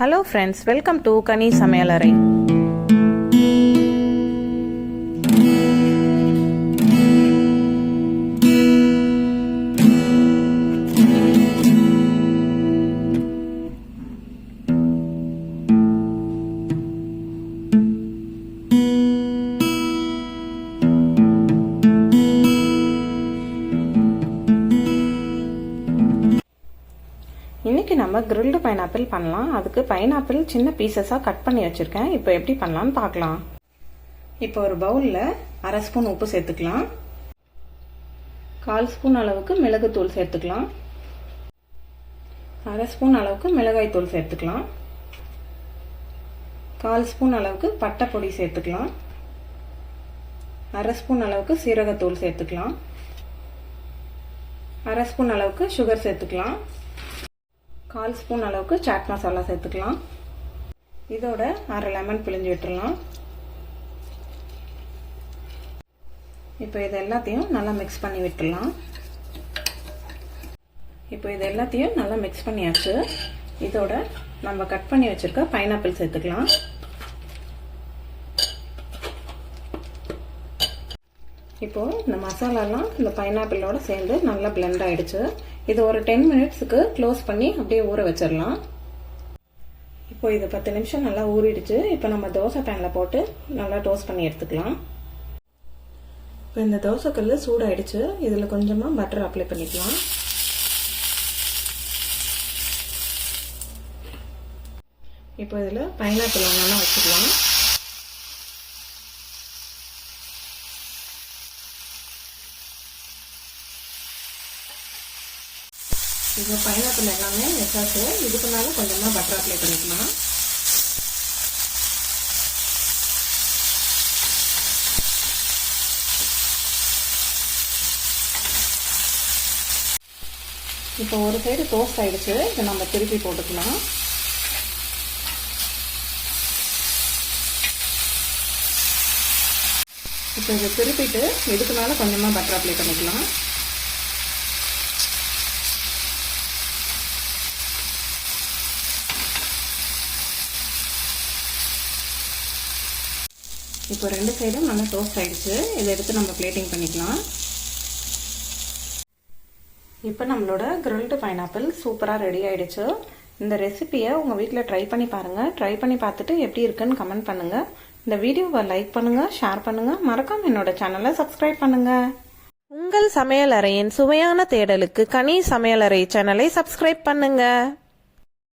Hello friends, welcome to கனி சமையலறை. இன்றைக்கி நம்ம கிரில்டு பைனாப்பிள் பண்ணலாம். அதுக்கு பைனாப்பிள் சின்ன பீசஸாக கட் பண்ணி வச்சுருக்கேன். இப்போ எப்படி பண்ணலான்னு பார்க்கலாம். இப்போ ஒரு பவுலில் 1/2 ஸ்பூன் உப்பு சேர்த்துக்கலாம். 1/4 ஸ்பூன் அளவுக்கு மிளகுத்தூள் சேர்த்துக்கலாம். 1/2 ஸ்பூன் அளவுக்கு மிளகாய் தூள் சேர்த்துக்கலாம். 1/4 ஸ்பூன் அளவுக்கு பட்டை பொடி சேர்த்துக்கலாம். 1/2 ஸ்பூன் அளவுக்கு சீரகத்தூள் சேர்த்துக்கலாம். 1/2 ஸ்பூன் அளவுக்கு சுகர் சேர்த்துக்கலாம். 1/4 ஸ்பூன் அளவுக்கு சாட் மசாலா சேர்த்துக்கலாம். இதோட 1/2 லெமன் பிழிஞ்சு விட்டுடலாம். இப்போ இது எல்லாத்தையும் நல்லா மிக்ஸ் பண்ணி விட்டுடலாம். இப்போ இது எல்லாத்தையும் நல்லா மிக்ஸ் பண்ணியாச்சு. இதோட நம்ம கட் பண்ணி வச்சிருக்க பைனாப்பிள் சேர்த்துக்கலாம். இப்போ இந்த மசாலாலாம் இந்த பைனாப்பிளோட சேர்ந்து நல்லா பிளெண்ட் ஆயிடுச்சு. இது ஒரு 10 மினிட்ஸுக்கு க்ளோஸ் பண்ணி அப்படியே ஊற வச்சிடலாம். இப்போ இது 10 நிமிஷம் நல்லா ஊறிடுச்சு. இப்போ நம்ம தோசை பேனில் போட்டு நல்லா டோஸ்ட் பண்ணி எடுத்துக்கலாம். இப்போ இந்த தோசைக்கல் சூடாயிடுச்சு. இதில் கொஞ்சமாக பட்டர் அப்ளை பண்ணிக்கலாம். இப்போ இதில் பைனாப்பிள் நல்லா வச்சுக்கலாம். இப்போ பைனாப்பிள் எல்லாமே வச்சாச்சு. இதுக்கு மேலே கொஞ்சமாக பட்டர் அப்ளை பண்ணிக்கலாம். இப்போ ஒரு சைடு டோஸ்ட் ஆயிடுச்சு. இதை நம்ம திருப்பி போட்டுக்கலாம். இப்போ இதை திருப்பிட்டு இதுக்கு மேலே கொஞ்சமாக பட்டர் அப்ளை பண்ணிக்கலாம். இப்போ 2 சைடும் நல்லா டோஸ்ட் ஆயிடுச்சு. இதை எடுத்து நம்ம பிளேட்டிங் பண்ணிக்கலாம். இப்போ நம்மளோட கிரில்டு பைனாப்பிள் சூப்பராக ரெடி ஆயிடுச்சு. இந்த ரெசிபியை உங்கள் வீட்டில் ட்ரை பண்ணி பாருங்கள். ட்ரை பண்ணி பார்த்துட்டு எப்படி இருக்குன்னு கமெண்ட் பண்ணுங்கள். இந்த வீடியோவை லைக் பண்ணுங்கள், ஷேர் பண்ணுங்கள். மறக்காம என்னோட சேனலை சப்ஸ்கிரைப் பண்ணுங்கள். உங்கள் சமையலறையின் சுவையான தேடலுக்கு கனி சமையலறை சேனலை சப்ஸ்கிரைப் பண்ணுங்கள்.